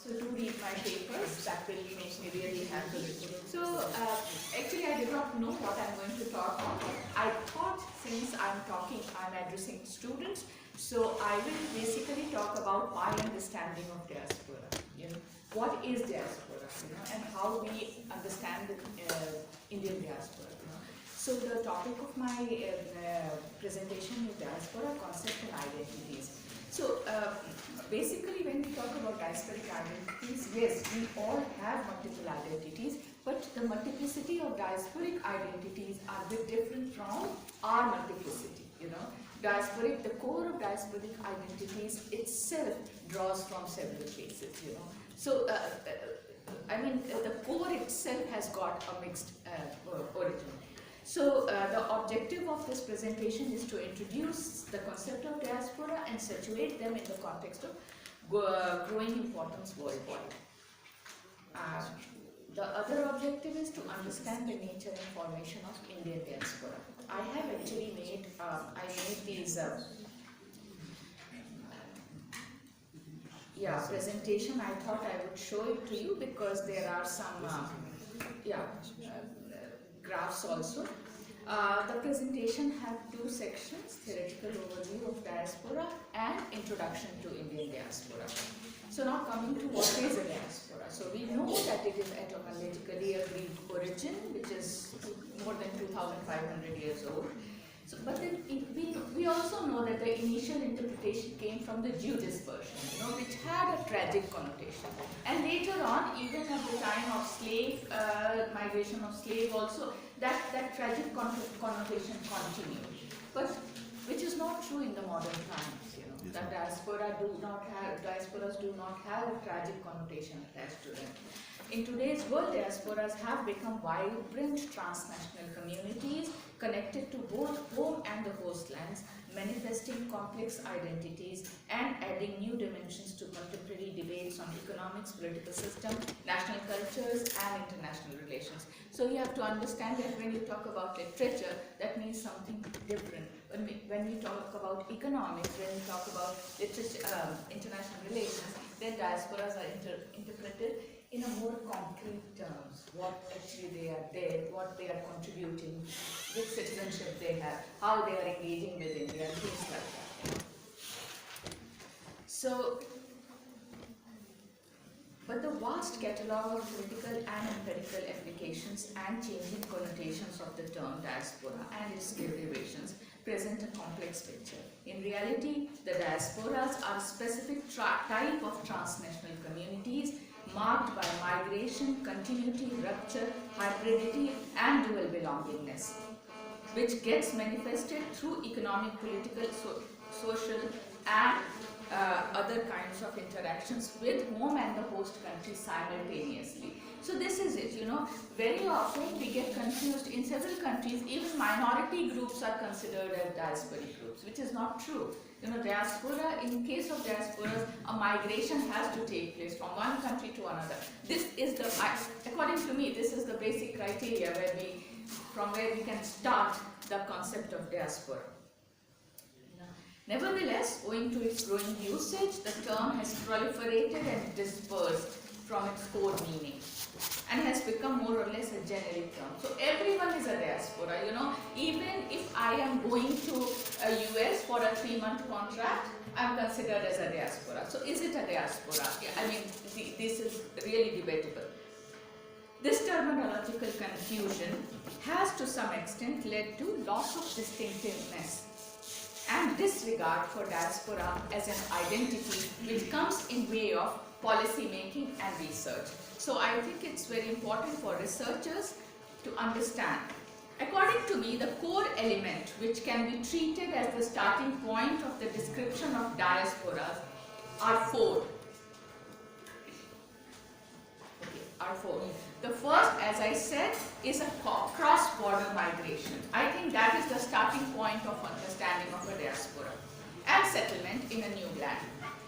So do read my papers, that will make me really happy. So actually I did not know what I'm going to talk about. I thought since I'm addressing students, so I will basically talk about my understanding of diaspora. You know, what is diaspora, you know, and how we understand the Indian diaspora. You know. So the topic of my presentation is diaspora, concept and identities. So basically when we talk about diasporic identities, yes, we all have multiple identities, but the multiplicity of diasporic identities are a bit different from our multiplicity, you know. Diasporic, the core of diasporic identities itself draws from several places, you know. So, I mean, the core itself has got a mixed origin. So, the objective of this presentation is to introduce the concept of diaspora and situate them in the context of growing importance worldwide. The other objective is to understand the nature and formation of Indian diaspora. I have actually made, I made these presentation. I thought I would show it to you because there are some graphs also. The presentation had two sections, theoretical overview of diaspora and introduction to Indian diaspora. So now coming to what is a diaspora. So we know that it is etymologically a Greek origin, which is more than 2,500 years old. So, but then we also know that the initial interpretation came from the Jew dispersion, you know, which had a tragic connotation. And later on, even at the time of slave, migration of slave also, that tragic connotation continued. But which is not true in the modern times, you know. That diasporas do not have a tragic connotation attached to them. In today's world, diasporas have become vibrant transnational communities connected to both home and the host lands, manifesting complex identities and adding new dimensions to contemporary debates on economics, political system, national cultures and international relations. So you have to understand that when you talk about literature, that means something different. When we talk about economics, when we talk about literature, international relations, then diasporas are interpreted in a more concrete terms, what actually they are there, what they are contributing, which citizenship they have, how they are engaging with India, things like that. You know. So, but the vast catalogue of political and empirical applications and changing connotations of the term diaspora and its derivations present a complex picture. In reality, the diasporas are a specific type of transnational communities marked by migration, continuity, rupture, hybridity, and dual belongingness, which gets manifested through economic, political, social, and other kinds of interactions with home and the host country simultaneously. So this is it, you know, very often we get confused. In several countries, even minority groups are considered as diasporic groups, which is not true. You know, diaspora, in case of diasporas, a migration has to take place from one country to another. This is the, according to me, this is the basic criteria from where we can start the concept of diaspora. Nevertheless, owing to its growing usage, the term has proliferated and dispersed from its core meaning and has become more or less a generic term. So everyone is a diaspora, you know. Even if I am going to a US for a 3-month contract, I am considered as a diaspora. So is it a diaspora? I mean, this is really debatable. This terminological confusion has to some extent led to loss of distinctiveness and disregard for diaspora as an identity which comes in way of policy making and research. So I think it's very important for researchers to understand. According to me, the core element which can be treated as the starting point of the description of diasporas are four. The first, as I said, is a cross-border migration. I think that is the starting point of understanding of a diaspora and settlement in a new land.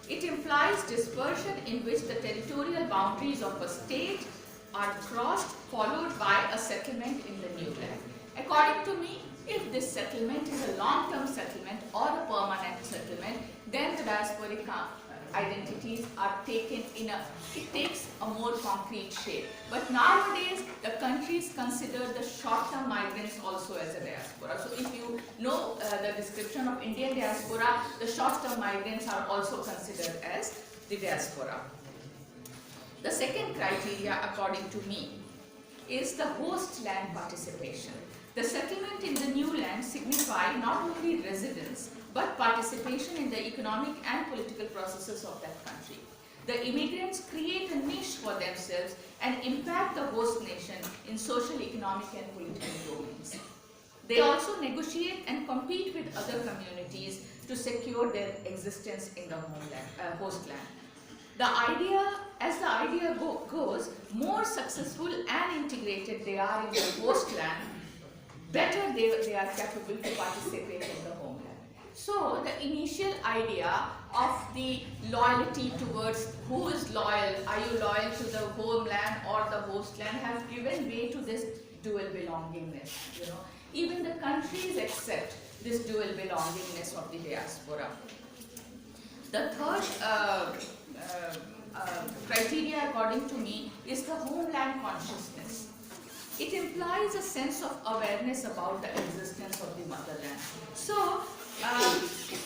It implies dispersion in which the territorial boundaries of a state are crossed, followed by a settlement in the new land. According to me, if this settlement is a long-term settlement or a permanent settlement, then the diasporic identities are taken in it takes a more concrete shape. But nowadays, the countries consider the short-term migrants also as a diaspora. So if you know the description of Indian diaspora, the short-term migrants are also considered as the diaspora. The second criteria, according to me, is the host land participation. The settlement in the new land signify not only residence, but participation in the economic and political processes of that country. The immigrants create a niche for themselves and impact the host nation in social, economic and political domains. They also negotiate and compete with other communities to secure their existence in the homeland, host land. As the idea goes, more successful and integrated they are in the host land, better they are capable to participate in the homeland. So the initial idea of the loyalty towards who is loyal, are you loyal to the homeland or the host land, has given way to this dual belongingness. Even the countries accept this dual belongingness of the diaspora. The third criteria, according to me, is the homeland consciousness. It implies a sense of awareness about the existence of the motherland. So,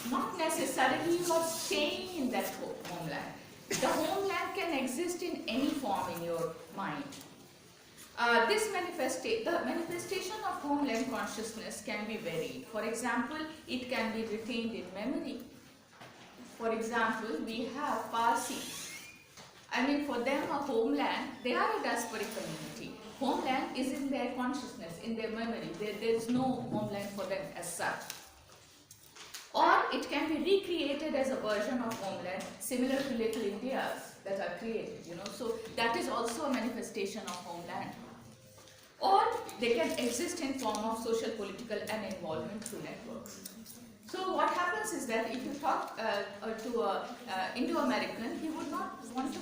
not necessarily you are staying in that homeland. The homeland can exist in any form in your mind. The manifestation of homeland consciousness can be varied. For example, it can be retained in memory. For example, we have Parsis. For them a homeland, they are a diasporic community. Homeland is in their consciousness, in their memory. There is no homeland for them as such. Or it can be recreated as a version of homeland similar to Little Indias that are created, So that is also a manifestation of homeland. Or they can exist in form of social, political and involvement through networks. So what happens is that if you talk to an Indo-American, he would not want to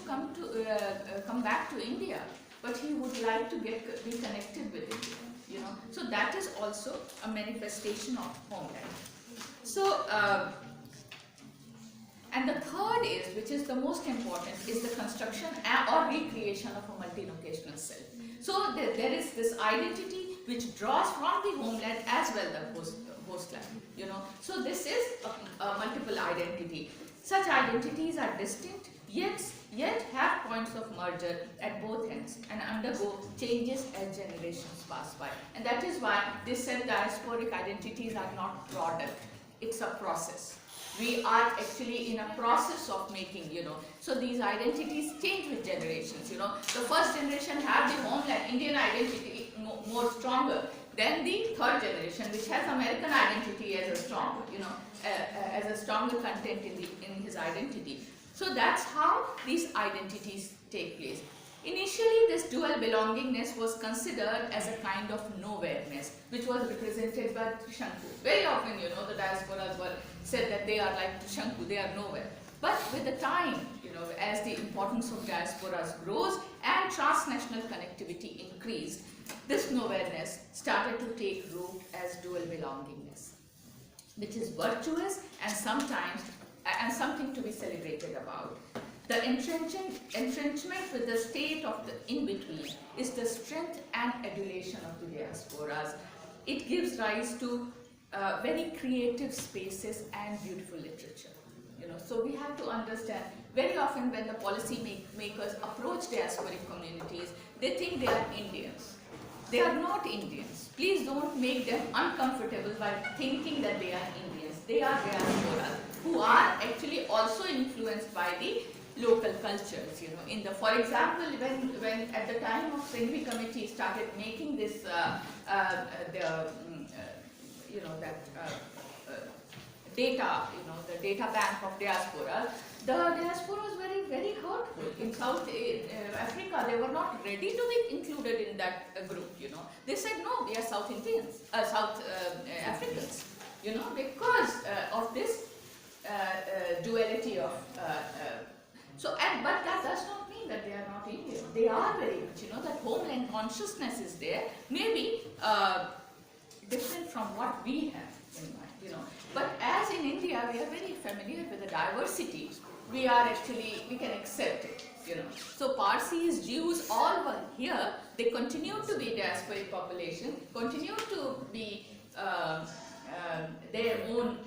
come back to India, but he would like to be connected with India. So that is also a manifestation of homeland. So and the third is, which is the most important, is the construction or recreation of a multinational self. So there is this identity which draws from the homeland as well the host land. So this is a multiple identity. Such identities are distinct, yet have points of merger at both ends and undergo changes as generations pass by. And that is why this diasporic identities are not product. It's a process. We are actually in a process of making, So these identities change with generations, The first generation have the homeland, Indian identity more stronger than the third generation, which has American identity as a strong, as a stronger content in his identity. So that's how these identities take place. Initially, this dual belongingness was considered as a kind of nowhereness, which was represented by Trishanku. Very often, the diasporas were said that they are like Trishanku, they are nowhere. But with the time, as the importance of diasporas grows and transnational connectivity increased, this nowhereness started to take root as dual belongingness, which is virtuous and something to be celebrated about. The entrenchment with the state of the in-between is the strength and adulation of the diasporas. It gives rise to very creative spaces and beautiful literature. So we have to understand, very often when the policy makers approach diasporic communities, they think they are Indians. They are not Indians. Please don't make them uncomfortable by thinking that they are Indians. They are diasporas who are actually also influenced by the local cultures, for example, when at the time of Singhi committee started making this, data, the data bank of diaspora, the diaspora was very, very hurtful. In South Africa, they were not ready to be included in that group, They said, no, we are South Indians, South Africans, because of this duality of but that does not mean that they are not Indian. They are very much, that homeland consciousness is there, maybe different from what we have in mind, But as in India, we are very familiar with the diversity we can accept it, you know. So Parsis, Jews, all were here. They continue to be diasporic population, continue to be their own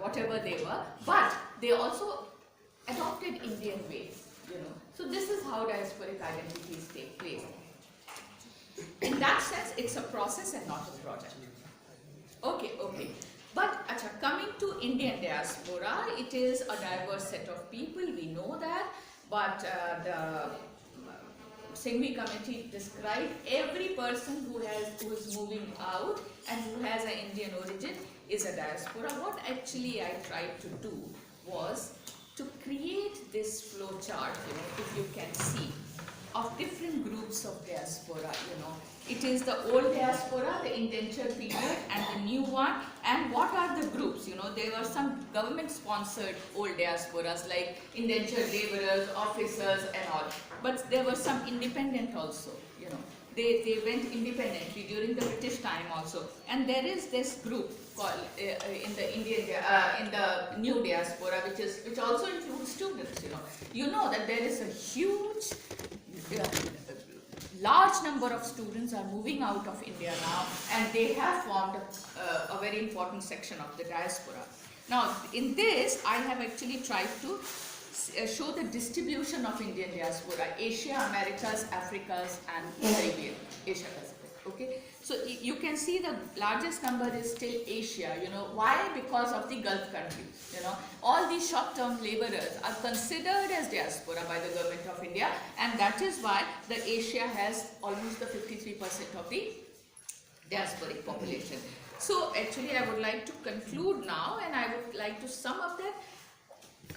whatever they were, but they also adopted Indian ways, you know. So this is how diasporic identities take place. In that sense, it's a process and not a project. Okay. But coming to Indian diaspora, it is a diverse set of people, we know that, but the Singhvi committee described every person who is moving out and who has an Indian origin is a diaspora. What actually I tried to do was to create this flow chart, you know, if you can see, of different groups of diaspora, you know. It is the old diaspora, the indenture period, and the new one. And what are the groups? You know, there were some government-sponsored old diasporas like indentured laborers, officers, and all. But there were some independent also. You know, they went independently during the British time also. And there is this group called in the new diaspora, which also includes students. You know that there is a huge. Large number of students are moving out of India now, and they have formed a very important section of the diaspora. Now, in this, I have actually tried to show the distribution of Indian diaspora: Asia, Americas, Africas, and Caribbean, Asia Pacific. Okay, so you can see the largest number is still Asia. You know why? Because of the Gulf countries. You know, all these short-term laborers are considered as diaspora by the government of India, and that is why the Asia has almost the 53% of the diasporic population. So actually, I would like to conclude now, and I would like to sum up that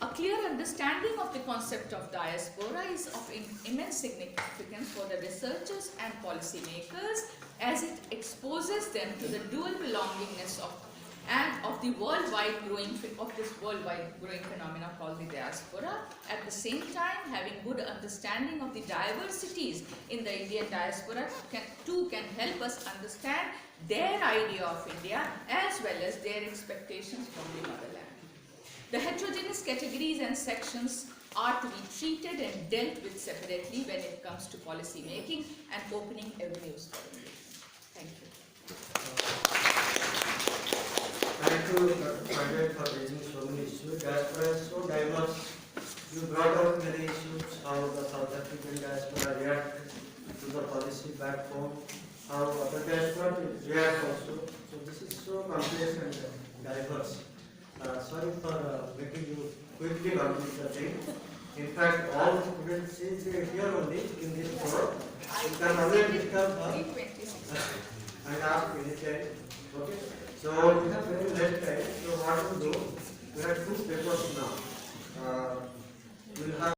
a clear understanding of the concept of diaspora is of immense significance for the researchers and policymakers, as it exposes them to the dual belongingness of this worldwide growing phenomena called the diaspora. At the same time, having good understanding of the diversities in the Indian diaspora can help us understand their idea of India as well as their expectations from the motherland. The heterogeneous categories and sections are to be treated and dealt with separately when it comes to policy making and opening avenues for India. Thank you. Thank you, Dr. Pandey, for raising so many issues. Diaspora is so diverse. You brought out many issues, how the South African diaspora reacted to the policy back home, how other diaspora react also. So this is so complex and diverse. Sorry for making you quickly complete the thing. In fact, all the students is here only in this forum. You can always become and ask anytime. Okay. So we have very less time. So what we do? We have two papers now. We'll have